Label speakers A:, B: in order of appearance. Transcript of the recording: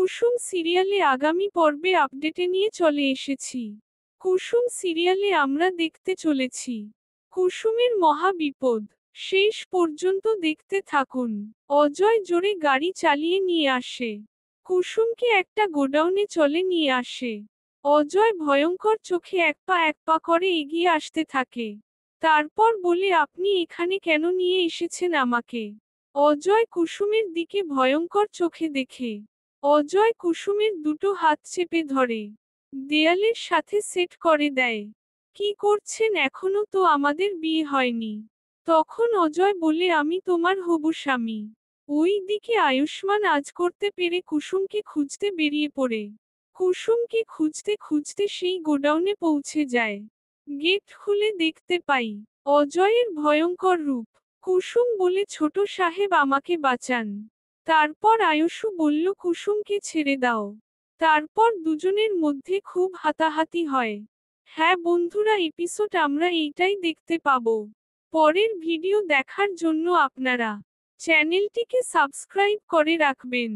A: কুসুম সিরিয়ালে আগামী পর্বে আপডেটে নিয়ে চলে এসেছি। কুসুম সিরিয়ালে আমরা দেখতে চলেছি কুসুমের মহা বিপদ। শেষ পর্যন্ত দেখতে থাকুন। অজয় জোরে গাড়ি চালিয়ে নিয়ে আসে কুসুমকে একটা গোডাউনে চলে নিয়ে আসে। অজয় ভয়ঙ্কর চোখে এক পা করে এগিয়ে আসতে থাকে। তারপর বলে, আপনি এখানে কেন নিয়ে এসেছেন আমাকে? অজয় কুসুমের দিকে ভয়ঙ্কর চোখে দেখে। অজয় কুসুমের দুটো হাত চেপে ধরে দেয়ালের সাথে সেট করে দেয়। কি করছেন, এখনো তো আমাদের বিয়ে হয়নি। তখন অজয় বলে, আমি তোমার হবু স্বামী। ওই দিকে আয়ুষ্মান আজ করতে পেরে কুসুমকে খুঁজতে বেরিয়ে পড়ে। কুসুমকে খুঁজতে খুঁজতে সেই গোডাউনে পৌঁছে যায়। গেট খুলে দেখতে পাই অজয়ের ভয়ঙ্কর রূপ। কুসুম বলে, ছোট সাহেব আমাকে বাঁচান। তারপর আয়ুষু বলল, কুসুমকে ছেড়ে দাও। তারপর দুজনের মধ্যে খুব হাতাহাতি হয়। হ্যাঁ বন্ধুরা, এপিসোড আমরা এইটাই দেখতে পাবো। পরের ভিডিও দেখার জন্য আপনারা চ্যানেলটিকে সাবস্ক্রাইব করে রাখবেন।